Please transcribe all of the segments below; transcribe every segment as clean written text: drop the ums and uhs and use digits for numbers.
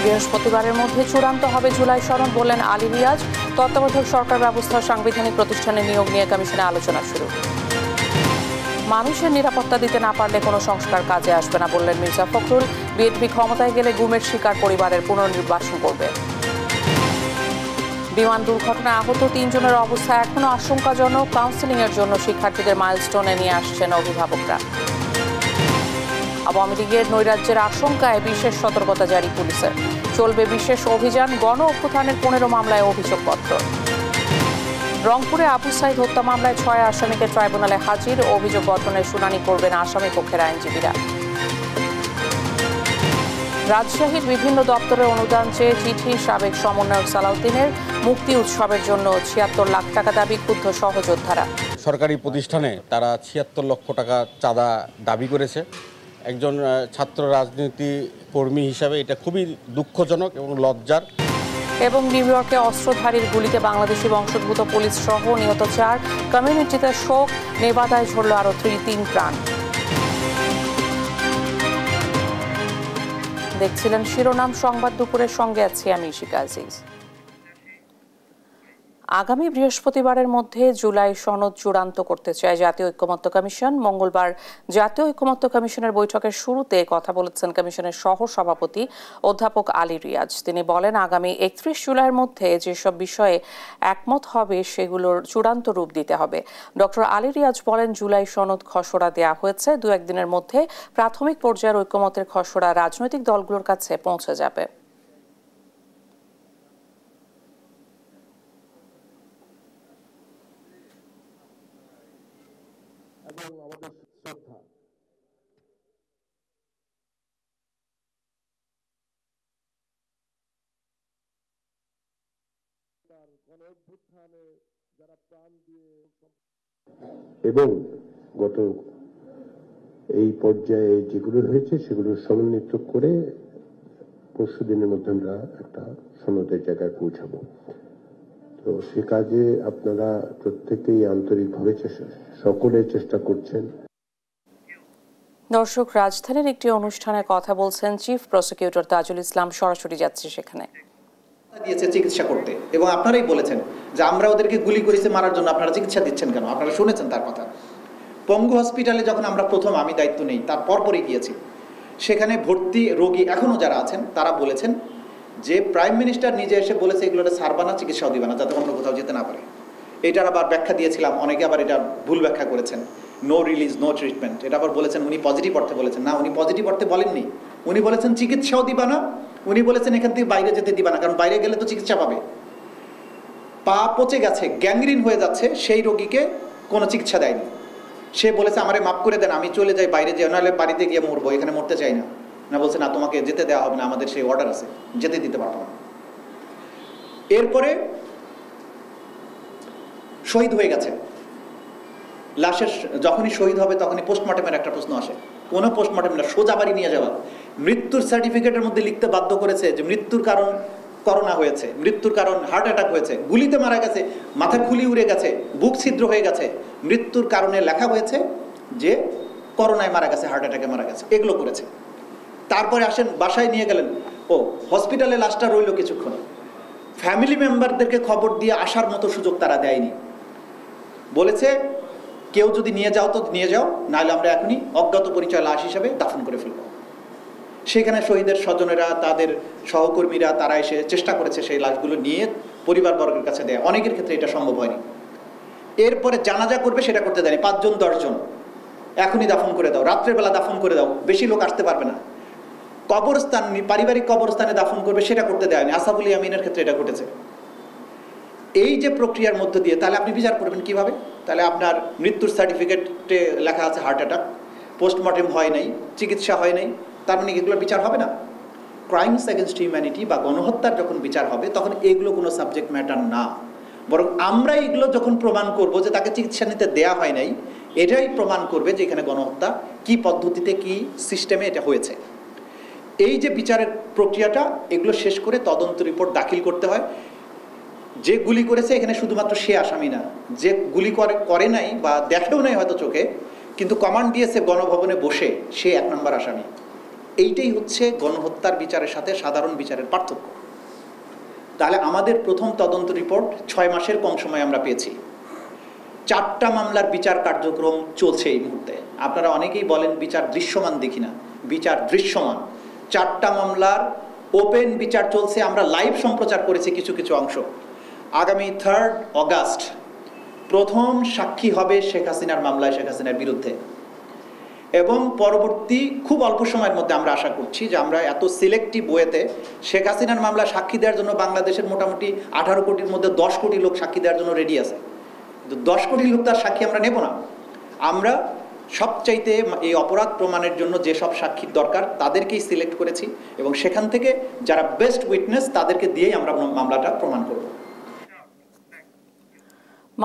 বৃহস্পতিবারের মধ্যে চূড়ান্ত হবে জুলাই সনদ বললেন আলী রিয়াজ। তত্ত্বাবধায়ক সরকার ব্যবস্থা সাংবিধানিক প্রতিষ্ঠানে নিয়োগ নিয়ে কমিশনে আলোচনা শুরু। মানুষের নিরাপত্তা দিতে না পারলে কোনো সংস্কার কাজে আসবে না বললেন মির্জা ফখরুল। বিএনপি ক্ষমতায় গেলে গুমের শিকার পরিবারের পুনর্নির্বাসন করবে। বিমান দুর্ঘটনায় আহত 3 জনের অবস্থা এখনো আশঙ্কাজনক। কাউন্সেলিংয়ের জন্য শিক্ষার্থীদের মাইলস্টোনে নিয়ে আসছেন অভিভাবকরা। আওয়ামী লীগের নৈরাজ্যের আশঙ্কায় বিশেষ সতর্কতা জারি পুলিশের। চলবে বিশেষ অভিযান। গণ অভ্যুত্থানের 15 মামলায় অভিযোগপত্র। রংপুরে আবু সাইদ হত্যা মামলায় 6 আসামিকে ট্রাইব্যুনালে হাজির। অভিযোগ গঠনের শুনানি করবেন আসামি পক্ষের আইনজীবীরা। রাজশাহীর বিভিন্ন দপ্তরে অনুদান চেয়ে চিঠি সাবেক সমন্বয়ক সালাউদ্দিনের। মুক্তি উৎসবের জন্য 76 লাখ টাকা দাবি ক্ষুব্ধ সহযোদ্ধারা। সরকারি প্রতিষ্ঠানে তারা 76 লক্ষ টাকা চাঁদা দাবি করেছে। একজন ছাত্র রাজনীতি কর্মী হিসাবে এটা খুবই দুঃখজনক এবং লজ্জার। এবং নিউ ইয়র্কে অস্ত্রধারীর গুলিতে বাংলাদেশি বংশোদ্ভূত পুলিশ সহ নিহত 4। কমিউনিটিতে শোক। নেভাদায় ঝরল আরও 3 প্রাণ। দেখছিলেন শিরোনাম সংবাদ। দুপুরের সঙ্গে আছি আমি ইশিকা আজিজ। আগামী বৃহস্পতিবারের মধ্যে জুলাই সনদ চূড়ান্ত করতে চায় জাতীয় ঐকমত্য কমিশন। মঙ্গলবার জাতীয় ঐকমত্য কমিশনের বৈঠকের শুরুতে কথা বলেছেন কমিশনের সহ সভাপতি অধ্যাপক আলী রিয়াজ। তিনি বলেন, আগামী 31 জুলাইয়ের মধ্যে যেসব বিষয়ে একমত হবে সেগুলোর চূড়ান্ত রূপ দিতে হবে। ডক্টর আলী রিয়াজ বলেন, জুলাই সনদ খসড়া দেয়া হয়েছে। 2-1 দিনের মধ্যে প্রাথমিক পর্যায়ের ঐকমত্যের খসড়া রাজনৈতিক দলগুলোর কাছে পৌঁছে যাবে। এবং গত এই পর্যায়ে যেগুলো হয়েছে সেগুলো সমন্বিত করে পরশু দিনের মধ্যে আমরা একটা সনদের জায়গায় পৌঁছাবো। তো সে কাজে আপনারা প্রত্যেকেই আন্তরিকভাবে সকলে চেষ্টা করছেন। দর্শক, রাজধানীর একটি অনুষ্ঠানে কথা বলছেন চিফ প্রসিকিউটর তাজুল ইসলাম। সরাসরি যাচ্ছে সেখানে। দিয়েছে চিকিৎসা করতে এবং আপনারাই বলেছেন যে আমরা ওদেরকে গুলি করেছে মারার জন্য, আপনারা চিকিৎসা দিচ্ছেন কেন? আপনারা শুনেছেন তার কথা। পঙ্গু হসপিটালে যখন আমরা প্রথম আমি দায়িত্ব নেই তার পরপরই গিয়েছি, সেখানে ভর্তি রোগী এখনও যারা আছেন তারা বলেছেন যে প্রাইম মিনিস্টার নিজে এসে বলেছে এগুলো সারবানা, চিকিৎসাও দিবে না, যাতে অন্য কোথাও যেতে না পারে। এটার আবার ব্যাখ্যা দিয়েছিলাম, অনেকে আবার এটা ভুল ব্যাখ্যা করেছেন, নো রিলিজ নো ট্রিটমেন্ট। এটা আবার বলেছেন উনি পজিটিভ অর্থে বলেছেন। না, উনি পজিটিভ অর্থে বলেননি। উনি বলেছেন চিকিৎসাও দিবা না। উনি বলেছেন এখান থেকে বাইরে যেতে দিবা না, কারণ বাইরে গেলে তো চিকিৎসা পাবে। পা পচে গেছে, গ্যাংগ্রিন হয়ে যাচ্ছে, সেই রোগীকে কোনো চিকিৎসা দেয়নি। সে বলেছে আমারে মাফ করে দেন, আমি চলে যাই, বাইরে যাই, নাহলে বাড়িতে গিয়ে মরবো, এখানে মরতে চাই না। না, বলছে না, তোমাকে যেতে দেওয়া হবে না, আমাদের সেই অর্ডার আছে, যেতে দিতে পারবো না। এরপরে শহীদ হয়ে গেছে। লাশের যখনই শহীদ হবে তখনই পোস্টমর্টমের একটা প্রশ্ন আসে। কোনো পোস্টমর্টম না, সোজা বাড়ি নিয়ে যাওয়া। মৃত্যুর সার্টিফিকেটের মধ্যে লিখতে বাধ্য করেছে যে মৃত্যুর কারণ করোনা হয়েছে, মৃত্যুর কারণ হার্ট অ্যাটাক হয়েছে, গুলিতে মারা গেছে, মাথা খুলি উড়ে গেছে, বুক ছিদ্র হয়ে গেছে। মৃত্যুর কারণে লেখা হয়েছে যে করোনায় মারা গেছে, হার্ট অ্যাটাকে মারা গেছে। এগুলো করেছে। তারপরে আসেন, বাসায় নিয়ে গেলেন, ও হসপিটালে লাশটা রইল কিছুক্ষণ। ফ্যামিলি মেম্বারদেরকে খবর দিয়ে আসার মতো সুযোগ তারা দেয়নি। বলেছে কেউ যদি নিয়ে যাও তো নিয়ে যাও, নাহলে আমরা এখনই অজ্ঞাত পরিচয় লাশ হিসেবে দাফন করে ফেলব। সেখানে শহীদের স্বজনেরা, তাদের সহকর্মীরা, তারা এসে চেষ্টা করেছে সেই লাশগুলো নিয়ে পরিবারবর্গের কাছে দেয়। অনেকের ক্ষেত্রে এটা সম্ভব হয়নি। এরপরে জানাজা করবে, সেটা করতে দেয়নি। 5 জন 10 জন এখনই দাফন করে দাও, রাত্রের বেলা দাফন করে দাও, বেশি লোক আসতে পারবে না। কবরস্থান, পারিবারিক কবরস্থানে দাফন করবে, সেটা করতে দেয়নি। আসাফুল ইয়ামিনের ক্ষেত্রে এটা ঘটেছে। এই যে প্রক্রিয়ার মধ্য দিয়ে তাহলে আপনি বিচার করবেন কিভাবে? তাহলে আপনার মৃত্যুর সার্টিফিকেটে লেখা আছে হার্ট অ্যাটাক, পোস্টমর্টেম হয় নাই, চিকিৎসা হয় নাই, তার মানে এগুলো বিচার হবে না। ক্রাইমস এগেনস্ট হিউম্যানিটি বা গণহত্যার যখন বিচার হবে তখন এগুলো কোনো সাবজেক্ট ম্যাটার না, বরং আমরা এগুলো যখন প্রমাণ করব যে তাকে চিকিৎসা নিতে দেয়া হয় নাই, এটাই প্রমাণ করবে যে এখানে গণহত্যা কি পদ্ধতিতে, কি সিস্টেমে এটা হয়েছে। এই যে বিচারের প্রক্রিয়াটা, এগুলো শেষ করে তদন্ত রিপোর্ট দাখিল করতে হয়। যে গুলি করেছে এখানে শুধুমাত্র সে আসামি না, যে গুলি করে নাই বা দেখেও নাই হয়তো চোখে, কিন্তু কমান্ড দিয়েছে গণভবনে বসে, সে 1 নম্বর আসামি। এইটাই হচ্ছে গণহত্যার বিচারের সাথে সাধারণ বিচারের পার্থক্য। তাহলে আমাদের প্রথম তদন্ত রিপোর্ট 6 মাসের কম সময় আমরা পেয়েছি। 4টা মামলার বিচার কার্যক্রম চলছে এই মুহূর্তে। আপনারা অনেকেই বলেন বিচার দৃশ্যমান দেখি না, বিচার দৃশ্যমান। 4টা মামলার ওপেন বিচার চলছে, আমরা লাইভ সম্প্রচার করেছি কিছু কিছু অংশ। আগামী 3 অগাস্ট প্রথম সাক্ষী হবে শেখ হাসিনার মামলায়, শেখ হাসিনার বিরুদ্ধে। এবং পরবর্তী খুব অল্প সময়ের মধ্যে আমরা আশা করছি যে আমরা এত সিলেক্টিভ ওয়েতে শেখ হাসিনার মামলা সাক্ষী দেওয়ার জন্য বাংলাদেশের মোটামুটি 18 কোটির মধ্যে 10 কোটি লোক সাক্ষী দেওয়ার জন্য রেডি আছে। 10 কোটি লোক তার সাক্ষী আমরা নেব না। আমরা সবচাইতে এই অপরাধ প্রমাণের জন্য যেসব সাক্ষীর দরকার তাদেরকেই সিলেক্ট করেছি এবং সেখান থেকে যারা বেস্ট উইটনেস তাদেরকে দিয়েই আমরা মামলাটা প্রমাণ করব।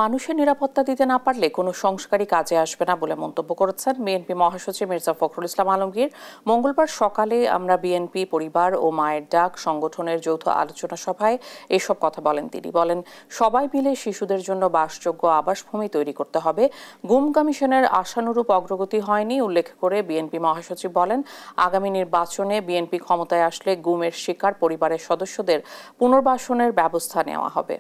মানুষের নিরাপত্তা দিতে না পারলে কোনো সংস্কারই কাজে আসবে না বলে মন্তব্য করেছেন বিএনপি মহাসচিব মির্জা ফখরুল ইসলাম আলমগীর। মঙ্গলবার সকালে আমরা বিএনপি পরিবার ও মায়ের ডাক সংগঠনের যৌথ আলোচনা সভায় এসব কথা বলেন তিনি। বলেন, সবাই মিলে শিশুদের জন্য বাসযোগ্য আবাসভূমি তৈরি করতে হবে। গুম কমিশনের আশানুরূপ অগ্রগতি হয়নি উল্লেখ করে বিএনপি মহাসচিব বলেন, আগামী নির্বাচনে বিএনপি ক্ষমতায় আসলে গুমের শিকার পরিবারের সদস্যদের পুনর্বাসনের ব্যবস্থা নেওয়া হবে।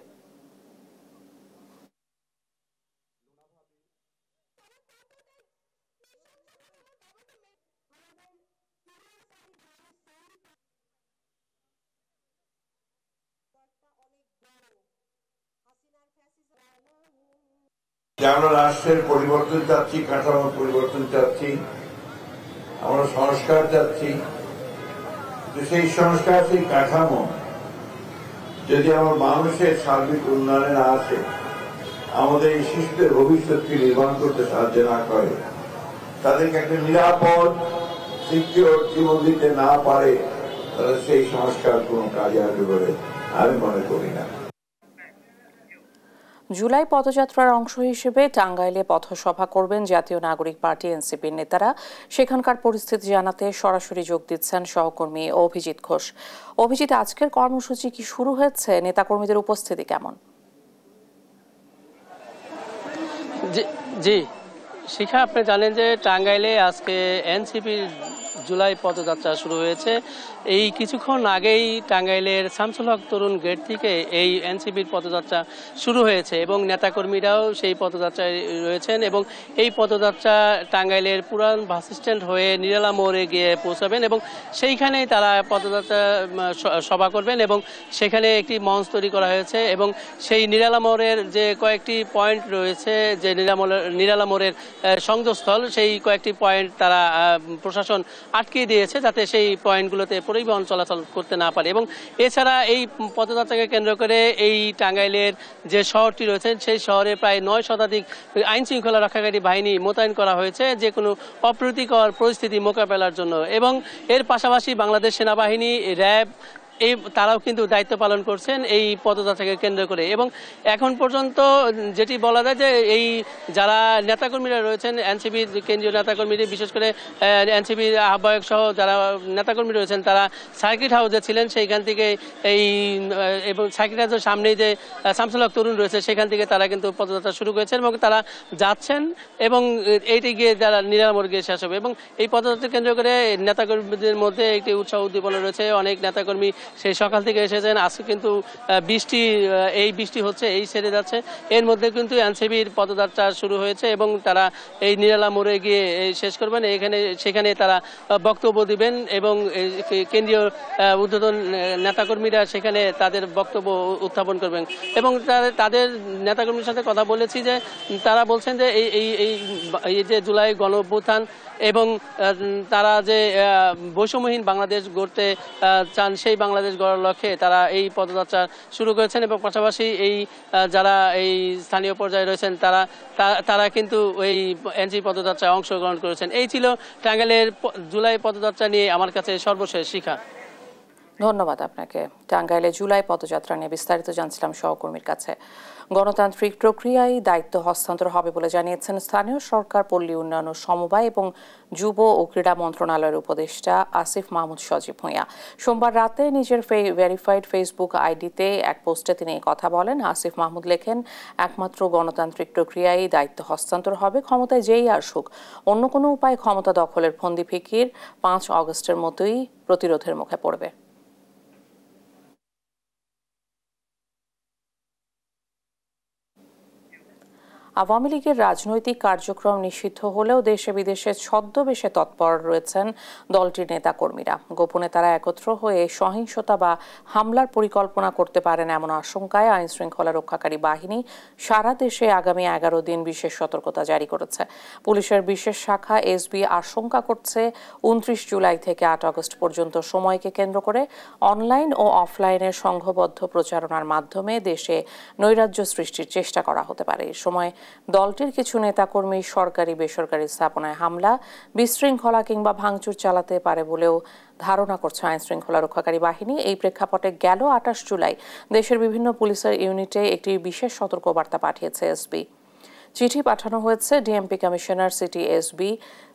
আমরা রাষ্ট্রের পরিবর্তন চাচ্ছি, কাঠামো পরিবর্তন চাচ্ছি, আমরা সংস্কার চাচ্ছি। তো সেই সংস্কার, সেই কাঠামো যদি আমার মানুষের সার্বিক উন্নয়নে না আসে, আমাদের এই শিশুদের ভবিষ্যৎকে নির্মাণ করতে সাহায্য না করে, তাদেরকে একটা নিরাপদ সিকিউর জীবন দিতে না পারে, তাহলে সেই সংস্কার কোনো কাজে আসবে বলে আমি মনে করি না। জুলাই পদযাত্রার অংশ হিসেবে টাঙ্গাইলে পথসভা করবেন জাতীয় নাগরিক পার্টি এনসিপির নেতারা। সেখানকার পরিস্থিতি জানাতে সরাসরি যোগ দিচ্ছেন সহকর্মী অভিজিৎ ঘোষ। অভিজিৎ, আজকের কর্মসূচি কি শুরু হয়েছে? নেতাকর্মীদের উপস্থিতি কেমন? জি শিখা, আপনি জানেন যে টাঙ্গাইলে আজকে এনসিপির জুলাই পদযাত্রা শুরু হয়েছে। এই কিছুক্ষণ আগেই টাঙ্গাইলের শামসুল হক তরুণ গেট থেকে এই এনসিপির পদযাত্রা শুরু হয়েছে এবং নেতাকর্মীরাও সেই পদযাত্রায় রয়েছেন এবং এই পদযাত্রা টাঙ্গাইলের পুরান বাস স্ট্যান্ড হয়ে নিরালা মোড়ে গিয়ে পৌঁছাবেন এবং সেইখানেই তারা পদযাত্রা সভা করবেন এবং সেখানে একটি মঞ্চ তৈরি করা হয়েছে এবং সেই নিরালা মোড়ের যে কয়েকটি পয়েন্ট রয়েছে, যে নিরালা মোড়ের সংযোগস্থল, সেই কয়েকটি পয়েন্ট তারা প্রশাসন আটকে দিয়েছে যাতে সেই পয়েন্টগুলোতে পরিবহন চলাচল করতে না পারে। এবং এছাড়া এই পদযাত্রাকে কেন্দ্র করে এই টাঙ্গাইলের যে শহরটি রয়েছে সেই শহরে প্রায় 9 শতাধিক আইন শৃঙ্খলা রক্ষাকারী বাহিনী মোতায়েন করা হয়েছে যে কোনো অপ্রীতিকর পরিস্থিতি মোকাবেলার জন্য। এবং এর পাশাপাশি বাংলাদেশ সেনাবাহিনী, র্যাব তারাও কিন্তু দায়িত্ব পালন করছেন এই পদযাত্রাকে কেন্দ্র করে। এবং এখন পর্যন্ত যেটি বলা যায় যে এই যারা নেতাকর্মীরা রয়েছেন, এনসিপির কেন্দ্রীয় নেতাকর্মীরা, বিশেষ করে এনসিপির আহ্বায়ক সহ যারা নেতাকর্মী রয়েছেন তারা সার্কিট হাউসে ছিলেন, সেইখান থেকে এই এবং সার্কিট হাউসের সামনেই যে শামসুল হক তরুণ রয়েছে সেখান থেকে তারা কিন্তু পদযাত্রা শুরু করেছেন এবং তারা যাচ্ছেন এবং এইটি গিয়ে যারা নিরামর গিয়ে শেষ হবে। এবং এই পদযাত্রা কেন্দ্র করে নেতাকর্মীদের মধ্যে একটি উৎসাহ উদ্দীপনা রয়েছে। অনেক নেতাকর্মী সেই সকাল থেকে এসেছেন। আজকে কিন্তু বৃষ্টি হচ্ছে, এই ছেড়ে যাচ্ছে, এর মধ্যে কিন্তু এনসিপির পদযাত্রা শুরু হয়েছে এবং তারা এই নিরালা মোড়ে গিয়ে শেষ করবেন। সেখানে তারা বক্তব্য দিবেন এবং কেন্দ্রীয় ঊর্ধ্বতন নেতাকর্মীরা সেখানে তাদের বক্তব্য উত্থাপন করবেন। এবং তাদের নেতাকর্মীর সাথে কথা বলেছি যে তারা বলছেন যে এই যে জুলাই গণ অভ্যুত্থান এবং তারা যে বৈষম্যহীন বাংলাদেশ গড়তে চান, সেই বাংলাদেশ গড়ার লক্ষ্যে তারা এই পদযাত্রা শুরু করেছেন। এবং পাশাপাশি যারা এই স্থানীয় পর্যায়ে রয়েছেন তারা কিন্তু এই এনসিপি পদযাত্রায় অংশগ্রহণ করেছেন। এই ছিল টাঙ্গাইলের জুলাই পদযাত্রা নিয়ে আমার কাছে সর্বশেষ শিখা। ধন্যবাদ আপনাকে। টাঙ্গাইলে জুলাই পদযাত্রা নিয়ে বিস্তারিত জানছিলাম সহকর্মীর কাছে। গণতান্ত্রিক প্রক্রিয়ায় দায়িত্ব হস্তান্তর হবে বলে জানিয়েছেন স্থানীয় সরকার, পল্লী উন্নয়ন ও সমবায় এবং যুব ও ক্রীড়া মন্ত্রণালয়ের উপদেষ্টা আসিফ মাহমুদ সজীব ভূঁইয়া। সোমবার রাতে নিজের ভেরিফাইড ফেসবুক আইডিতে এক পোস্টে তিনি এই কথা বলেন। আসিফ মাহমুদ লেখেন, একমাত্র গণতান্ত্রিক প্রক্রিয়ায় দায়িত্ব হস্তান্তর হবে, ক্ষমতায় যেই আসুক অন্য কোনো উপায়ে ক্ষমতা দখলের ফন্দি ফিকির 5 অগস্টের মতোই প্রতিরোধের মুখে পড়বে। আওয়ামী লীগের রাজনৈতিক কার্যক্রম নিষিদ্ধ হলেও দেশে বিদেশে ছদ্মবেশে তৎপর রয়েছেন দলটির নেতাকর্মীরা। গোপনে তারা একত্র হয়ে সহিংসতা বা হামলার পরিকল্পনা করতে পারেন এমন আশঙ্কায় আইন শৃঙ্খলা রক্ষাকারী বাহিনী সারা দেশে আগামী 11 দিন বিশেষ সতর্কতা জারি করেছে। পুলিশের বিশেষ শাখা এসবি আশঙ্কা করছে 29 জুলাই থেকে 8 আগস্ট পর্যন্ত সময়কে কেন্দ্র করে অনলাইন ও অফলাইনের সংঘবদ্ধ প্রচারণার মাধ্যমে দেশে নৈরাজ্য সৃষ্টির চেষ্টা করা হতে পারে। এই সময় দলটির কিছু নেতাকর্মী সরকারি বেসরকারি স্থাপনায় হামলা, বিশৃঙ্খলা কিংবা ভাঙচুর চালাতে পারে বলেও ধারণা করছে আইন শৃঙ্খলা রক্ষাকারী বাহিনী। এই প্রেক্ষাপটে গেল 28 জুলাই দেশের বিভিন্ন পুলিশের ইউনিটে একটি বিশেষ সতর্কবার্তা পাঠিয়েছে এসবি। চিঠি পাঠানো হয়েছে ডিএমপি কমিশনার, সিটি এসবি,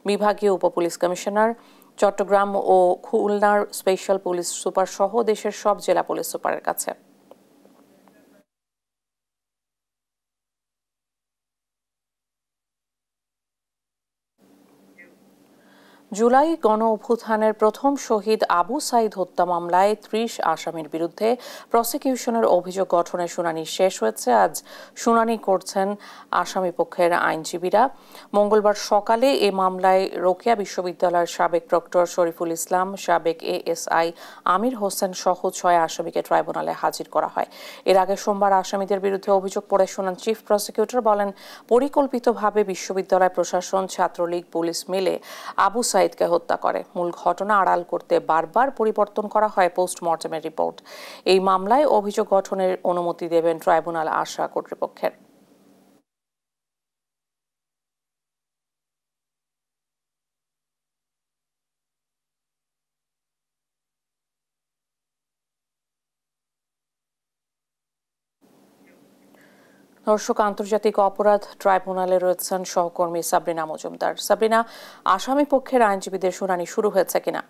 বিভাগীয় উপপুলিশ কমিশনার, চট্টগ্রাম ও খুলনার স্পেশাল পুলিশ সুপার সহ দেশের সব জেলা পুলিশ সুপারের কাছে। জুলাই গণ অভ্যুত্থানের প্রথম শহীদ আবু সাইদ হত্যা মামলায় 30 আসামির বিরুদ্ধে প্রসিকিউশনের অভিযোগ গঠনের শুনানি শেষ হয়েছে। আজ শুনানি করছেন আসামি পক্ষের আইনজীবীরা। মঙ্গলবার সকালে এ মামলায় রোকেয়া বিশ্ববিদ্যালয়ের সাবেক প্রক্টর শরীফুল ইসলাম, সাবেক এএসআই আমির হোসেন সহ 6 আসামিকে ট্রাইব্যুনালে হাজির করা হয়। এর আগে সোমবার আসামিদের বিরুদ্ধে অভিযোগ পড়ে শোনান চিফ প্রসিকিউটর। বলেন, পরিকল্পিতভাবে বিশ্ববিদ্যালয় প্রশাসন, ছাত্রলীগ, পুলিশ মিলে আবু সাইদকে হত্যা করে। মূল ঘটনা আড়াল করতে বারবার পরিবর্তন করা হয় পোস্টমর্টেমের রিপোর্ট। এই মামলায় অভিযোগ গঠনের অনুমতি দেবেন ট্রাইব্যুনাল আশা কর্তৃপক্ষের। দর্শক, আন্তর্জাতিক অপরাধ ট্রাইব্যুনালে রয়েছেন সহকর্মী সাবরিনা মজুমদার। সাবরিনা, আসামি পক্ষের আইনজীবীদের শুনানি শুরু হয়েছে কিনা?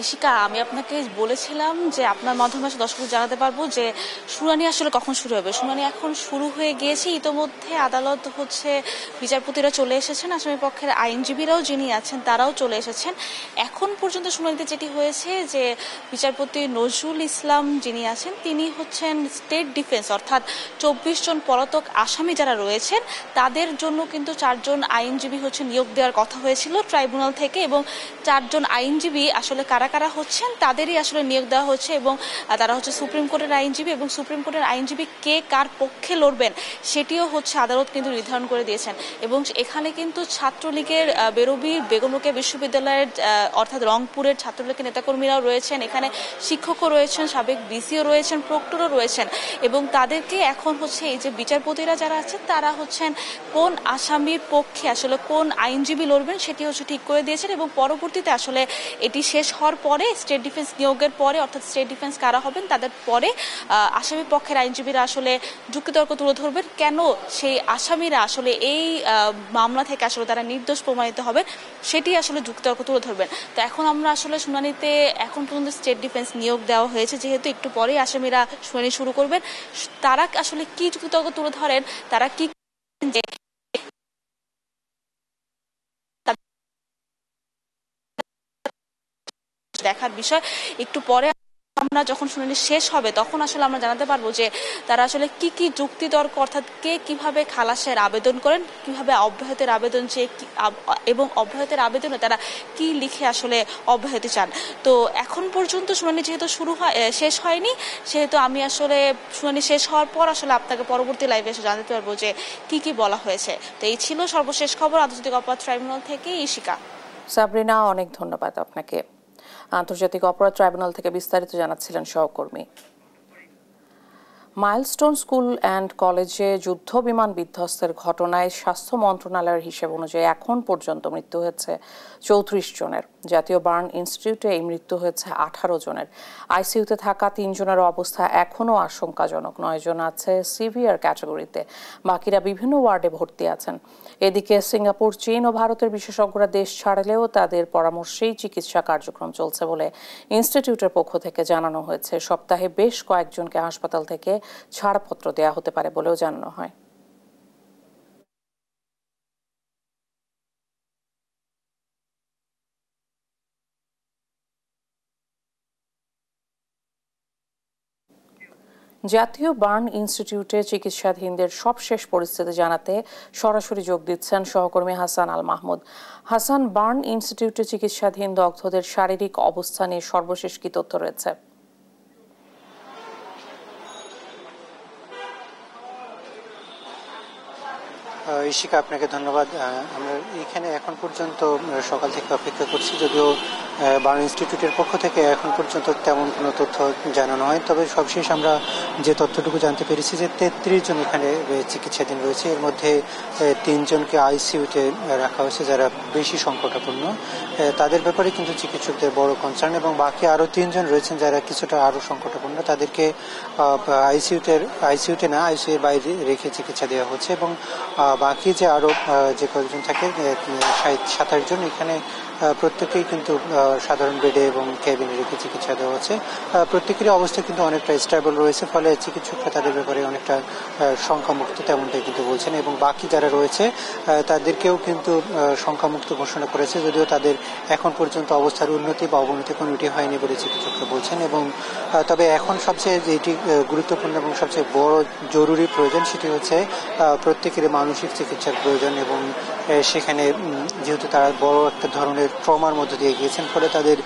ইশিকা, আমি আপনাকে বলেছিলাম যে আপনার মাধ্যমে দর্শকদের জানাতে পারবো যে শুনানি আসলে কখন শুরু হবে। শুনানি এখন শুরু হয়ে গিয়েছে। ইতোমধ্যে আদালত বিচারপতিরা চলে এসেছেন, আসামি পক্ষের আইনজীবীরাও যিনি আছেন তারাও চলে এসেছেন। এখন পর্যন্ত শুনানিতে যেটি হয়েছে যে বিচারপতি নজরুল ইসলাম যিনি আছেন তিনি হচ্ছেন স্টেট ডিফেন্স, অর্থাৎ 24 জন পলাতক আসামি যারা রয়েছেন তাদের জন্য কিন্তু 4 জন আইনজীবী নিয়োগ দেওয়ার কথা হয়েছিল ট্রাইব্যুনাল থেকে, এবং 4 জন আইনজীবী আসলে কারা কারা হচ্ছেন তাদেরই আসলে নিয়োগ দেওয়া হচ্ছে, এবং তারা সুপ্রিম কোর্টের আইনজীবী, এবং সুপ্রিম কোর্টের আইনজীবী কে কার পক্ষে লড়বেন সেটিও আদালত কিন্তু নির্ধারণ করে দিয়েছেন। এবং এখানে কিন্তু ছাত্রলীগের বেগম রোকেয়া বিশ্ববিদ্যালয়ের অর্থাৎ রংপুরের ছাত্রলীগের নেতাকর্মীরাও রয়েছেন, এখানে শিক্ষকও রয়েছেন, সাবেক বিসিও রয়েছেন, প্রক্টরও রয়েছেন, এবং তাদেরকে এখন এই যে বিচারপতিরা যারা আছেন তারা কোন আসামির পক্ষে আসলে কোন আইনজীবী লড়বেন সেটি ঠিক করে দিয়েছেন। এবং পরবর্তীতে আসলে এটি শেষ হওয়ার পরে স্টেট ডিফেন্স নিয়োগের পরে, অর্থাৎ স্টেট ডিফেন্স কারা হবেন তাদের পরে আসামি পক্ষের আইনজীবীরা আসলে যুক্তিতর্ক তুলে ধরবেন কেন সেই আসামিরা আসলে এই মামলা থেকে আসলে তারা নির্দোষ প্রমাণিত হবে, সেটি আসলে যুক্তিতর্ক তুলে ধরবেন। তো এখন আমরা আসলে শুনানিতে এখন পর্যন্ত স্টেট ডিফেন্স নিয়োগ দেওয়া হয়েছে, যেহেতু একটু পরেই আসামিরা শুনানি শুরু করবেন। তারা আসলে কি যুক্তিতর্ক তুলে ধরেন, তারা কি দেখার বিষয়। একটু পরে আমরা যখন শুনানি শেষ হবে তখন আসলে আমরা জানাতে পারবো যে তারা আসলে কি কি যুক্তিতর্ক, অর্থাৎ কে কিভাবে খালাসের আবেদন করেন, কিভাবে অব্যাহতির আবেদন চেয়ে, এবং অব্যাহতির আবেদনে তারা কি লিখে আসলে অব্যাহতি চান। তো এখন পর্যন্ত শুনানি যেহেতু শেষ হয়নি, সেহেতু আমি আসলে শুনানি শেষ হওয়ার পর আসলে আপনাকে পরবর্তী লাইভে এসে জানাতে পারবো যে কি কি বলা হয়েছে। তো এই ছিল সর্বশেষ খবর আন্তর্জাতিক অপরাধ ট্রাইব্যুনাল থেকে। ইশিকা। সাবরিনা, অনেক ধন্যবাদ আপনাকে। আন্তর্জাতিক অপরাধ ট্রাইব্যুনাল থেকে বিস্তারিত জানাচ্ছিলেন সহকর্মী। মাইলস্টোন স্কুল অ্যান্ড কলেজে যুদ্ধ বিমান বিধ্বস্তের ঘটনায় স্বাস্থ্য মন্ত্রণালয়ের হিসেব অনুযায়ী এখন পর্যন্ত মৃত্যু হয়েছে ৩৪ জনের। জাতীয় বার্ন ইনস্টিটিউটে এই মৃত্যু হয়েছে ১৮ জনের। আইসিইউতে থাকা ৩ জনের অবস্থা এখনও আশঙ্কাজনক। ৯ জন আছে সিভিয়ার ক্যাটাগরিতে, বাকিরা বিভিন্ন ওয়ার্ডে ভর্তি আছেন। এদিকে সিঙ্গাপুর, চীন ও ভারতের বিশেষজ্ঞরা দেশ ছাড়লেও তাদের পরামর্শেই চিকিৎসা কার্যক্রম চলছে বলে ইনস্টিটিউটের পক্ষ থেকে জানানো হয়েছে। সপ্তাহে বেশ কয়েকজনকে হাসপাতাল থেকে ছাড়পত্র দেওয়া হতে পারে বলেও জানানো হয়। জাতীয় বার্ন ইনস্টিটিউটে চিকিৎসাধীনদের সবশেষ পরিস্থিতি জানাতে সরাসরি যোগ দিচ্ছেন সহকর্মী হাসান আল মাহমুদ। হাসান, বার্ন ইনস্টিটিউটে চিকিৎসাধীন দগ্ধদের শারীরিক অবস্থা নিয়ে সর্বশেষ কি তথ্য রয়েছে? ইশিকা, আপনাকে ধন্যবাদ। আমরা এখানে এখন পর্যন্ত সকাল থেকে অপেক্ষা করছি, যদিও বার্ন ইনস্টিটিউটের পক্ষ থেকে এখন পর্যন্ত তেমন কোনো তথ্য জানানো হয়। তবে সবশেষ আমরা যে তথ্যটুকু জানতে পেরেছি যে ৩৩ জন এখানে চিকিৎসাধীন রয়েছে। এর মধ্যে ৩ জনকে আইসিইউতে রাখা হয়েছে যারা বেশি সংকটাপন্ন। তাদের ব্যাপারে কিন্তু চিকিৎসকদের বড় কনসার্ন, এবং বাকি আরও ৩ জন রয়েছেন যারা কিছুটা আরও সংকটাপন্ন। তাদেরকে আইসিইউতে না, আইসিইউ এর বাইরে রেখে চিকিৎসা দেওয়া হচ্ছে, এবং বাকি যে আরও যে কয়েকজন থাকে ২৭ জন এখানে প্রত্যেকেই কিন্তু সাধারণ বেডে এবং ক্যাবিনে রেখে চিকিৎসা দেওয়া হচ্ছে। প্রত্যেকেরই অবস্থা কিন্তু অনেকটা স্টেবল রয়েছে, ফলে চিকিৎসকরা তাদের ব্যাপারে অনেকটা শঙ্কামুক্ত তেমনটাই কিন্তু বলছেন। এবং বাকি যারা রয়েছে তাদেরকেও কিন্তু শঙ্কামুক্ত ঘোষণা করেছে, যদিও তাদের এখন পর্যন্ত অবস্থার উন্নতি বা অবনতি কোনোটি হয়নি বলে চিকিৎসকরা বলছেন। এবং তবে এখন সবচেয়ে যেটি গুরুত্বপূর্ণ এবং সবচেয়ে বড় জরুরি প্রয়োজন সেটি হচ্ছে প্রত্যেকের মানসিক চিকিৎসার প্রয়োজন। এবং সেখানে যেহেতু তারা বড় একটা ধরনের ট্রমার মধ্যে দিয়ে গিয়েছেন, ফলে তাদের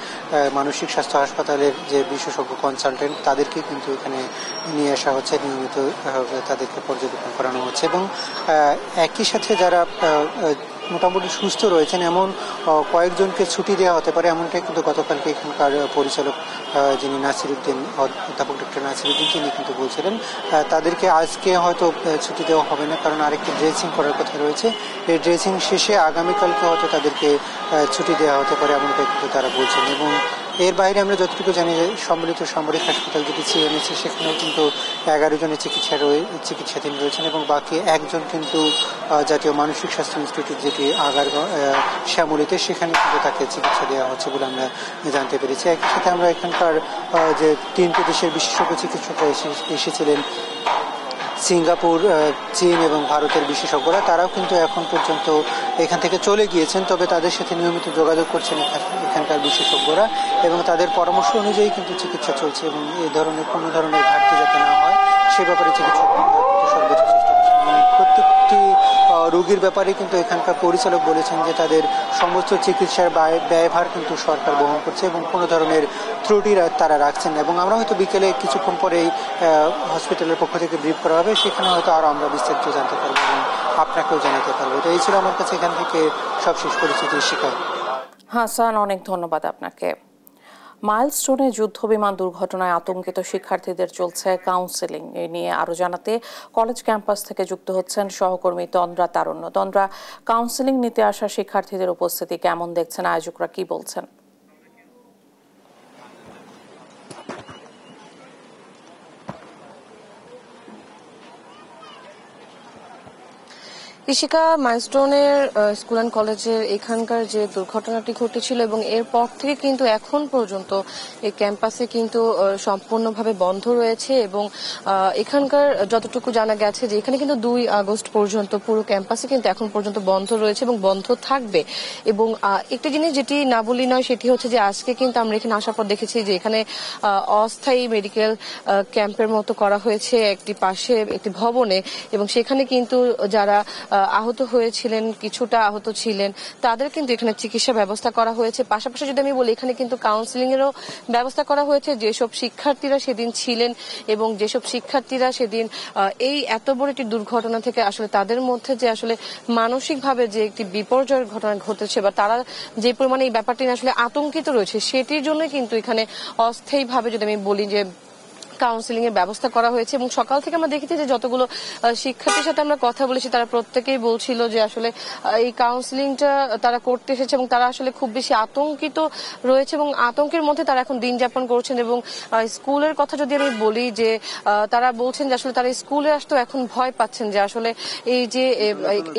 মানসিক স্বাস্থ্য হাসপাতালের যে বিশেষজ্ঞ কনসালটেন্ট তাদেরকে কিন্তু এখানে নিয়ে আসা হচ্ছে, নিয়মিত তাদেরকে পর্যবেক্ষণ করানো হচ্ছে। এবং একই সাথে যারা মোটামুটি সুস্থ রয়েছেন এমন কয়েকজনকে ছুটি দেওয়া হতে পারে, এমনটাই কিন্তু গতকালকে এখানকার পরিচালক যিনি নাসিরউদ্দিন, অধ্যাপক ডক্টর নাসিরউদ্দিন, তিনি কিন্তু বলছিলেন তাদেরকে আজকে হয়তো ছুটি দেওয়া হবে না, কারণ আরেকটি ড্রেসিং করার কথা রয়েছে। এই ড্রেসিং শেষে আগামীকালকে হয়তো তাদেরকে ছুটি দেওয়া হতে পারে, এমনটাই কিন্তু তারা বলছেন। এবং এর বাইরে আমরা যতটুকু জানি যে সম্মিলিত সামরিক হাসপাতাল যেটি সিএমএসি, সেখানেও কিন্তু ১১ জনের চিকিৎসাধীন রয়েছেন, এবং বাকি ১ জন কিন্তু জাতীয় মানসিক স্বাস্থ্য ইনস্টিটিউট যেটি আগারগাঁও শ্যামলীতে, সেখানে কিন্তু তাকে চিকিৎসা দেওয়া হচ্ছে বলে আমরা জানতে পেরেছি। একই সাথে আমরা এখানকার যে ৩টি দেশের বিশেষজ্ঞ চিকিৎসকরা এসেছিলেন, সিঙ্গাপুর, চীন এবং ভারতের বিশেষজ্ঞরা, তারাও কিন্তু এখন পর্যন্ত এখান থেকে চলে গিয়েছেন। তবে তাদের সাথে নিয়মিত যোগাযোগ করছেন এখানকার বিশেষজ্ঞরা, এবং তাদের পরামর্শ অনুযায়ী কিন্তু চিকিৎসা চলছে। এবং এই ধরনের কোনো ধরনের ঘাটতি যাতে না হয় সে ব্যাপারে চিকিৎসকরা সর্বোচ্চ চেষ্টা করছেন। প্রত্যেকটি রোগীর ব্যাপারে কিন্তু এখানকার পরিচালক বলেছেন যে তাদের সমস্ত চিকিৎসার ব্যয়ভার কিন্তু সরকার বহন করছে, এবং কোনো ধরনের ত্রুটি তারা রাখছেন না। এবং আমরা হয়তো বিকেলে কিছুক্ষণ পরেই হসপিটালের পক্ষ থেকে ব্রিফ করা হবে, সেখানে হয়তো আরও আমরা বিস্তারিত জানতে পারবো এবং আপনাকেও জানাতে পারবো। তো এই ছিল আমার কাছে এখান থেকে সবশেষ পরিস্থিতির শিকার। হাসান, অনেক ধন্যবাদ আপনাকে। মাইলস্টোনে যুদ্ধ বিমান দুর্ঘটনায় আতঙ্কিত শিক্ষার্থীদের চলছে কাউন্সেলিং। এ নিয়ে আরো জানাতে কলেজ ক্যাম্পাস থেকে যুক্ত হচ্ছেন সহকর্মী তন্দ্রা তারুণ্য। তন্দ্রা, কাউন্সেলিং নিতে আসা শিক্ষার্থীদের উপস্থিতি কেমন দেখছেন? আয়োজকরা কি বলছেন? ইশিকা, মাইলস্টোনের স্কুল অ্যান্ড কলেজের এখানকার যে দুর্ঘটনাটি ঘটেছিল এবং এরপর থেকে কিন্তু এখন পর্যন্ত এই ক্যাম্পাসে কিন্তু সম্পূর্ণভাবে বন্ধ রয়েছে। এবং এখানকার যতটুকু জানা গেছে যে এখানে কিন্তু ২ আগস্ট পর্যন্ত পুরো ক্যাম্পাসে কিন্তু এখন পর্যন্ত বন্ধ রয়েছে এবং বন্ধ থাকবে। এবং একটি জিনিস যেটি না বলি নয় সেটি হচ্ছে যে আজকে কিন্তু আমরা এখানে আসার পর দেখেছি যে এখানে অস্থায়ী মেডিকেল ক্যাম্পের মতো করা হয়েছে একটি পাশে একটি ভবনে, এবং সেখানে কিন্তু যারা আহত হয়েছিলেন, কিছুটা আহত ছিলেন, তাদের কিন্তু এখানে চিকিৎসা ব্যবস্থা করা হয়েছে। পাশাপাশি যদি আমি বলি এখানে কিন্তু কাউন্সিলিং এরও ব্যবস্থা করা হয়েছে। যেসব শিক্ষার্থীরা সেদিন ছিলেন এবং যেসব শিক্ষার্থীরা সেদিন এই এত বড় একটি দুর্ঘটনা থেকে আসলে তাদের মধ্যে যে আসলে মানসিকভাবে যে একটি বিপর্যয়ের ঘটনা ঘটেছে বা তারা যে পরিমাণে এই ব্যাপারটি আসলে আতঙ্কিত রয়েছে, সেটির জন্য কিন্তু এখানে অস্থায়ীভাবে যদি আমি বলি যে কাউন্সিলিং এর ব্যবস্থা করা হয়েছে এবং সকাল থেকে আমরা দেখেছি যে যতগুলো শিক্ষার্থীর সাথে আমরা কথা বলেছি তারা প্রত্যেকেই বলছিল যে আসলে এই কাউন্সিলিংটা তারা করতে এসেছে এবং তারা আসলে খুব বেশি আতঙ্কিত রয়েছে এবং আতঙ্কের মধ্যে তারা এখন দিন যাপন করছেন। এবং স্কুলের কথা যদি আমি বলি যে তারা বলছেন যে আসলে তারা স্কুলে আসতেও এখন ভয় পাচ্ছেন যে আসলে এই যে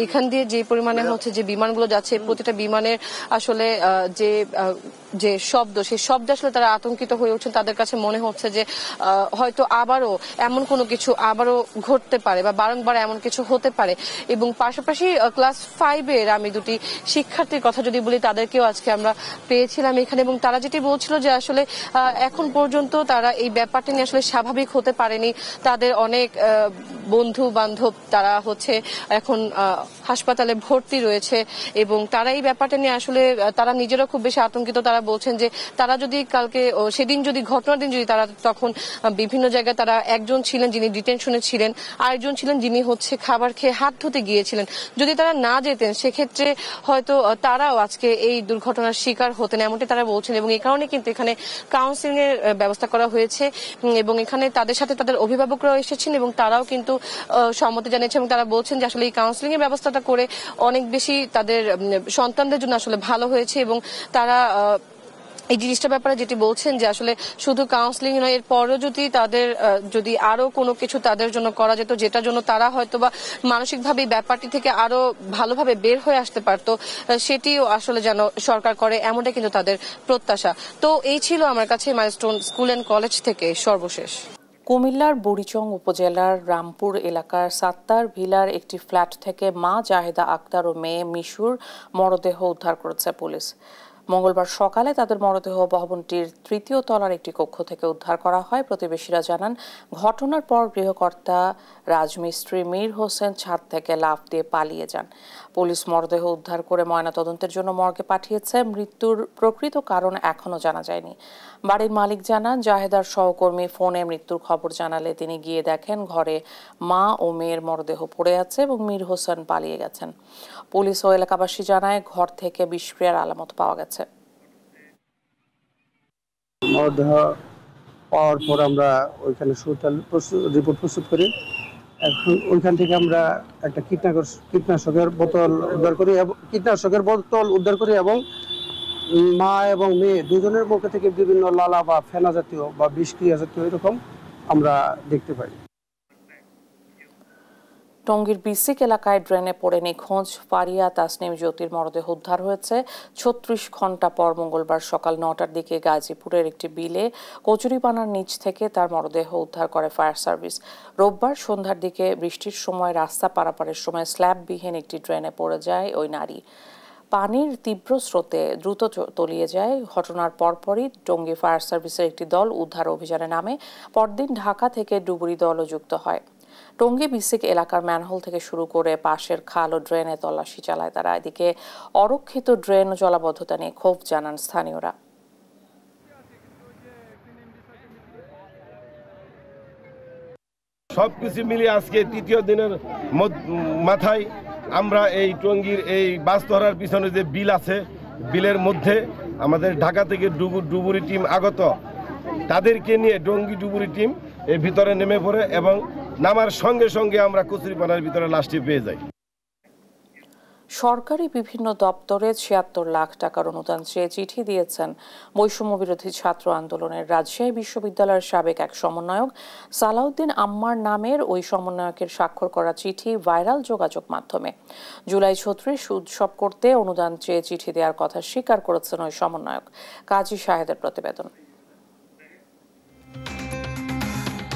এখান দিয়ে যে পরিমাণে হচ্ছে যে বিমানগুলো যাচ্ছে প্রতিটা বিমানের আসলে যে শব্দ সেই শব্দে আসলে তারা আতঙ্কিত হয়ে উঠছেন। তাদের কাছে মনে হচ্ছে যে হয়তো আবারও এমন কোনো কিছু আবারও ঘটতে পারে বা বারংবার এমন কিছু হতে পারে। এবং পাশাপাশি ক্লাস 5-এর আমি দুটি শিক্ষার্থীর কথা যদি বলি তাদেরকেও আজকে আমরা পেয়েছিলাম এখানে এবং তারা যেটি বলছিল যে আসলে এখন পর্যন্ত তারা এই ব্যাপারটা নিয়ে আসলে স্বাভাবিক হতে পারেনি। তাদের অনেক বন্ধু বান্ধব তারা হচ্ছে এখন হাসপাতালে ভর্তি রয়েছে এবং তারা এই ব্যাপারটা নিয়ে আসলে তারা নিজেরাও খুব বেশি আতঙ্কিত। তারা বলছেন যে তারা যদি কালকে সেদিন যদি ঘটনার দিন যদি তারা তখন বিভিন্ন জায়গায় তারা একজন ছিলেন যিনি ডিটেনশনে ছিলেন, আরেকজন ছিলেন যিনি হচ্ছে খাবার খেয়ে হাত ধুতে গিয়েছিলেন, যদি তারা না যেতেন সেক্ষেত্রে হয়তো তারাও আজকে এই দুর্ঘটনার শিকার হতেন এমনটি তারা বলছেন। এবং এই কারণে কিন্তু এখানে কাউন্সিলিং এর ব্যবস্থা করা হয়েছে এবং এখানে তাদের সাথে তাদের অভিভাবকরাও এসেছেন এবং তারাও কিন্তু সম্মতি জানিয়েছে এবং তারা বলছেন যে আসলে এই কাউন্সিলিং এর ব্যবস্থাটা করে অনেক বেশি তাদের সন্তানদের জন্য আসলে ভালো হয়েছে এবং তারা এই জিনিসটার ব্যাপারে যেটি বলছেন যে আসলে শুধু কাউন্সিলিং নয় এরপরও যদি তাদের যদি আরো কোনো কিছু তাদের জন্য করা যেত যেটার জন্য তারা হয়তো বা মানসিকভাবে ব্যাপারটি থেকে আরো ভালোভাবে বের হয়ে আসতে পারতো সেটিও আসলে যেন সরকার করে এমনটা কিন্তু তাদের প্রত্যাশা। তো এই ছিল আমার কাছে মাইলস্টোন স্কুল অ্যান্ড কলেজ থেকে সর্বশেষ। কুমিল্লার বুড়িচং উপজেলার রামপুর এলাকার সাত্তার ভিলার একটি ফ্ল্যাট থেকে মা জাহেদা আক্তার ও মেয়ে মিশুর মরদেহ উদ্ধার করেছে পুলিশ। মঙ্গলবার সকালে তাদের মরদেহ ভবনটির 3য় তলার একটি কক্ষ থেকে উদ্ধার করা হয়। প্রতিবেশীরা জানান ঘটনার পর গৃহকর্তা রাজমিস্ত্রি মীর হোসেন ছাদ থেকে লাফ দিয়ে পালিয়ে যান। পুলিশ মরদেহ উদ্ধার করে ময়নাতদন্তের জন্য মর্গে পাঠিয়েছে। মৃত্যুর প্রকৃত কারণ এখনো জানা যায়নি। বাড়ির মালিক জানান জাহেদার সহকর্মী ফোনে মৃত্যুর খবর জানালে তিনি গিয়ে দেখেন ঘরে মা ও মেয়ের মরদেহ পড়ে আছে এবং মীর হোসেন পালিয়ে গেছেন। পুলিশ ও এলাকাবাসী জানায় ঘর থেকে বিষক্রিয়ার আলামত পাওয়া গেছে। মরদেহ পাওয়ার পর আমরা ওইখানে রিপোর্ট প্রস্তুত করি। এখন ওইখান থেকে আমরা একটা কীটনাশকের বোতল উদ্ধার করি এবং মা এবং মেয়ে দুজনের মুখে থেকে বিভিন্ন লালা বা ফেনা জাতীয় বা বিষক্রিয়া জাতীয় এরকম আমরা দেখতে পাই। টঙ্গীর বিসিক এলাকায় ড্রেনে পড়ে নিখোঁজ ফারিয়া তাসনিম জ্যোতির মরদেহ উদ্ধার হয়েছে 36 ঘন্টা পর। মঙ্গলবার সকাল 9টার দিকে গাজীপুরের একটি বিলে কচুরিপানার নিচ থেকে তার মরদেহ উদ্ধার করে ফায়ার সার্ভিস। রোববার সন্ধ্যার দিকে বৃষ্টির সময় রাস্তা পারাপারের সময় স্ল্যাববিহীন একটি ড্রেনে পড়ে যায় ওই নারী। পানির তীব্র স্রোতে দ্রুত তলিয়ে যায়। ঘটনার পরপরই টঙ্গী ফায়ার সার্ভিসের একটি দল উদ্ধার অভিযানে নামে। পরদিন ঢাকা থেকে ডুবুরি দলও যুক্ত হয়। টঙ্গী বিসিক এলাকার ম্যানহোল থেকে শুরু করে পাশের খাল ও ড্রেনে তল্লাশি চালায় তারা। এদিকে অরক্ষিত ড্রেন ও জলাবদ্ধতা নিয়ে ক্ষোভ জানান স্থানীয়রা। সবকিছু মিলিয়ে আজকে 3য় দিনের মাথায় আমরা এই টঙ্গীর এই বাস ধরার পিছনে যে বিল আছে বিলের মধ্যে আমাদের ঢাকা থেকে ডুবুরি টিম আগত, তাদেরকে নিয়ে টঙ্গী ডুবুরি টিম এর ভিতরে নেমে পড়ে এবং নামার সঙ্গে সঙ্গে আমরা কচুরিপানার ভিতরে লাশটি পেয়ে যাই। সরকারি বিভিন্ন দপ্তরে 76 লাখ টাকার অনুদান চেয়ে চিঠি দিয়েছেন বৈষম্য বিরোধী ছাত্র আন্দোলনের রাজশাহী বিশ্ববিদ্যালয়ের সাবেক এক সমন্বয়ক সালাউদ্দিন আম্মার নামের ওই সমন্বয়কের স্বাক্ষর করা চিঠি ভাইরাল যোগাযোগ মাধ্যমে। জুলাই 36 উৎসব করতে অনুদান চেয়ে চিঠি দেওয়ার কথা স্বীকার করেছেন ওই সমন্বয়ক। কাজী শাহেদের প্রতিবেদন।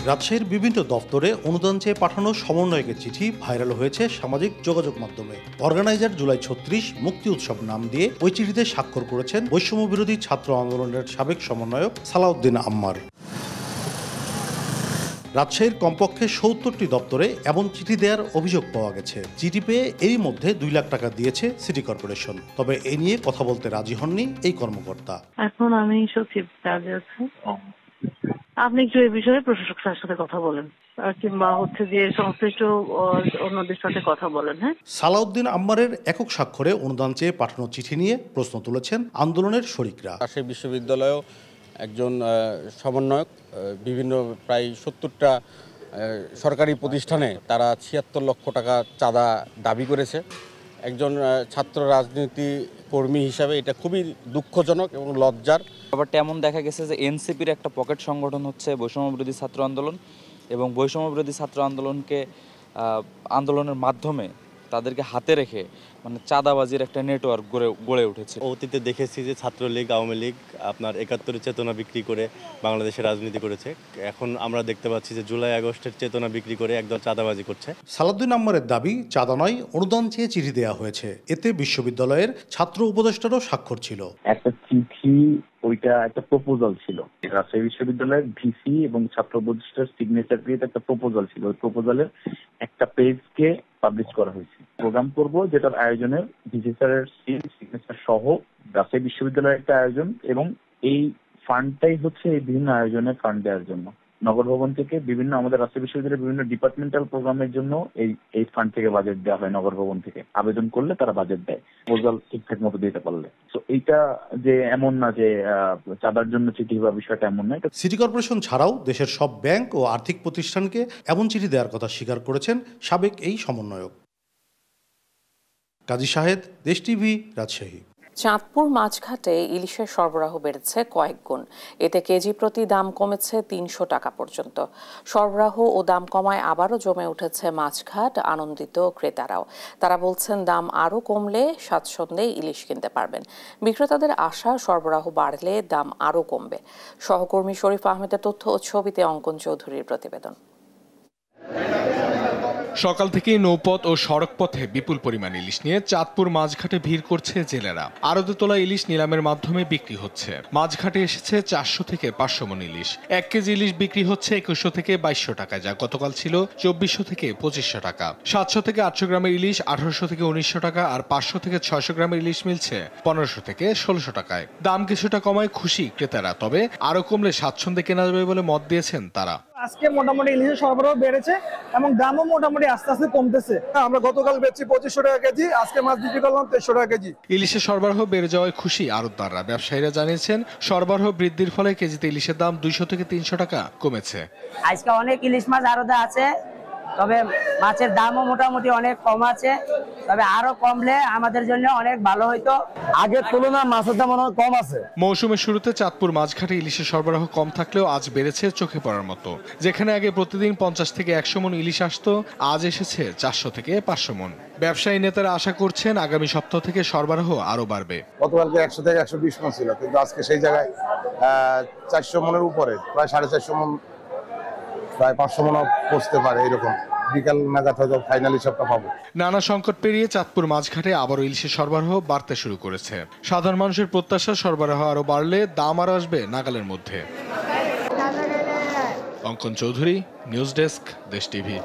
রাজশাহীর বিভিন্ন দপ্তরে অনুদান চেয়ে পাঠানো সমন্বয়কের চিঠি ভাইরাল হয়েছে সামাজিক যোগাযোগ মাধ্যমে। অর্গানাইজার জুলাই 36 মুক্তি উৎসব নাম দিয়ে ওই চিঠিতে স্বাক্ষর করেছেন বৈষম্য বিরোধী ছাত্র আন্দোলনের সাবেক সমন্বয়ক সালাউদ্দিন আম্মার। রাজশাহীর কমপক্ষে 70টি দপ্তরে এমন চিঠি দেওয়ার অভিযোগ পাওয়া গেছে। চিঠি পেয়ে এরই মধ্যে 2 লাখ টাকা দিয়েছে সিটি কর্পোরেশন। তবে এ নিয়ে কথা বলতে রাজি হননি এই কর্মকর্তা। এখন আমি সচিব কাজে আছি, আপনি একটু এই বিষয়ে প্রশাসক স্যারের সাথে কথা বলেন কিংবা হচ্ছে যে সংশ্লিষ্ট অন্যদের সাথে কথা বলেন। হ্যাঁ, সালাউদ্দিন আম্মারের একক স্বাক্ষরে অনুদান চেয়ে পাঠানো চিঠি নিয়ে প্রশ্ন তুলেছেন আন্দোলনের শরিকরা। রাজশাহী বিশ্ববিদ্যালয়েও একজন সমন্বয়ক বিভিন্ন প্রায় 70টা সরকারি প্রতিষ্ঠানে তারা 76 লক্ষ টাকা চাঁদা দাবি করেছে। একজন ছাত্র রাজনীতি কর্মী হিসাবে এটা খুবই দুঃখজনক এবং লজ্জার। ব্যাপারটা এমন দেখা গেছে যে এনসিপির একটা পকেট সংগঠন হচ্ছে বৈষম্যবিরোধী ছাত্র আন্দোলন, এবং বৈষম্যবিরোধী ছাত্র আন্দোলনের মাধ্যমে তাদেরকে হাতে রেখে মানে চাঁদাবাজির একটা নেটওয়ার্ক গড়ে উঠেছে। অতীতে দেখেছি যে ছাত্রলীগ, আওয়ামী লীগ আপনার ৭১-এর চেতনা বিক্রি করে বাংলাদেশে রাজনীতি করেছে। এখন আমরা দেখতে পাচ্ছি যে জুলাই আগস্টের চেতনা বিক্রি করে একদম চাঁদাবাজি করছে। সালাউদ্দিন আম্মারের দাবি, চাঁদা নয় অনুদান চেয়ে চিঠি দেওয়া হয়েছে। এতে বিশ্ববিদ্যালয়ের ছাত্র উপদেষ্টারও স্বাক্ষর ছিল। একটা চিঠি, ওইটা একটা প্রপোজাল ছিল। রাজশাহী বিশ্ববিদ্যালয়ের ভিসি এবং ছাত্র উপদেষ্টার সিগনেচার দিয়ে একটা প্রপোজাল ছিল। ওই প্রপোজালের একটা পেজকে পাবলিশ করা হয়েছে। প্রোগ্রাম করব যেটার আয়োজনে ভিসি স্যারের সিগনেচার সহ রাজশাহী বিশ্ববিদ্যালয়ের একটা আয়োজন, এবং এই ফান্ডটাই হচ্ছে এই বিভিন্ন আয়োজনের ফান্ড দেওয়ার জন্য। নগর ভবন থেকে বিভিন্ন আমাদের রাজশাহী বিশ্ববিদ্যালয়ের বিভিন্ন ডিপার্টমেন্টাল প্রোগ্রামের জন্য এই ফান্ড থেকে বাজেট দেওয়া হয়। নগর ভবন থেকে আবেদন করলে তারা বাজেট দেয়, প্রপোজাল ঠিকঠাক মতো দিতে পারলে। তো এইটা যে এমন না যে চাঁদার জন্য চিঠি বা বিষয়টা এমন না। সিটি কর্পোরেশন ছাড়াও দেশের সব ব্যাংক ও আর্থিক প্রতিষ্ঠানকে এমন চিঠি দেওয়ার কথা স্বীকার করেছেন সাবেক এই সমন্বয়ক। কাজী শাহেদ, দেশ টিভি, রাজশাহী। চাঁদপুর মাছঘাটে ইলিশের সরবরাহ বেড়েছে কয়েক গুণ। এতে কেজি প্রতি দাম কমেছে ৩০০ টাকা পর্যন্ত। সরবরাহ ও দাম কমায় আবারও জমে উঠেছে মাছঘাট, আনন্দিত ক্রেতারাও। তারা বলছেন দাম আরও কমলে স্বাচ্ছন্দ্যে ইলিশ কিনতে পারবেন। বিক্রেতাদের আশা সরবরাহ বাড়লে দাম আরও কমবে। সহকর্মী শরীফ আহমেদের তথ্য ও ছবিতে অঙ্কন চৌধুরীর প্রতিবেদন। সকাল থেকেই নৌপথ ও সড়ক পথে বিপুল পরিমাণ ইলিশ নিয়ে চাঁদপুর মাছঘাটে ভিড় করছে জেলেরা। আড়তে তোলা ইলিশ নিলামের মাধ্যমে বিক্রি হচ্ছে। মাছঘাটে এসেছে ৪০০ থেকে ৫০০ মণ ইলিশ। ১ কেজি ইলিশ বিক্রি হচ্ছে ২১০০ থেকে ২২০০ টাকায়, যা গতকাল ছিল ২৪০০ থেকে ২৫০০ টাকা। ৭০০ থেকে ৮০০ গ্রামের ইলিশ ১৮০০ থেকে ১৯০০ টাকা, আর ৫০০ থেকে ৬০০ গ্রামের ইলিশ মিলছে ১৫০০ থেকে ১৬০০ টাকায়। দাম কিছুটা কমায় খুশি ক্রেতারা, তবে আরো কমলে স্বাচ্ছন্দ্যে কেনা যাবে বলে মত দিয়েছেন তারা। আজকে মোটামুটি ইলিশের সরবরাহ বেড়েছে এবং দামও মোটামুটি আস্তে আস্তে কমতেছে। আমরা গতকাল বেচছি ২৫০০ টাকা কেজি, আজকে মাছ বিক্রি করলাম ৩০০ টাকা কেজি। ইলিশের সরবরাহ বেড়ে যাওয়ায় খুশি আড়তদাররা। ব্যবসায়ীরা জানিয়েছেন সরবরাহ বৃদ্ধির ফলে কেজিতে ইলিশের দাম ২০০ থেকে ৩০০ টাকা কমেছে। আজকে অনেক ইলিশ মাছ আড়তে আছে, তবে মাছের দামও মোটামুটি অনেক কম আছে, তবে আরো কমলে আমাদের জন্য অনেক ভালো হইতো। আগের তুলনায় মাছের দাম অনেক কম আছে। মৌসুমের শুরুতে চাঁদপুর মাছঘাটে ইলিশের সরবরাহ কম থাকলেও আজ বেড়েছে চোখে পড়ার মতো। যেখানে আগে প্রতিদিন ৫০ থেকে ১০০ মণ ইলিশ আসতো, আজ এসেছে ৪০০ থেকে ৫০০ মণ। ব্যবসায়ী নেতারা আশা করছেন আগামী সপ্তাহ থেকে সরবরাহ আরো বাড়বে। গতকালকে ১০০ থেকে ১২০ মণ ছিল, কিন্তু আজকে সেই জায়গায় ৪০০ মণের উপরে, প্রায় ৪৫০ মণ, প্রায় ৫০০ মণও পৌঁছতে পারে। এরকম বিকাল নাগাদ হয়তো ফাইনাল হিসাবটা পাবো। নানা সংকট পেরিয়ে চাঁদপুর মাছঘাটে আবারও ইলিশের সরবরাহ বাড়তে শুরু করেছে। সাধারণ মানুষের প্রত্যাশা সরবরাহ আরো বাড়লে দাম আরো আসবে নাগালের মধ্যে। অঙ্কন চৌধুরী, নিউজ ডেস্ক, দেশ টিভি।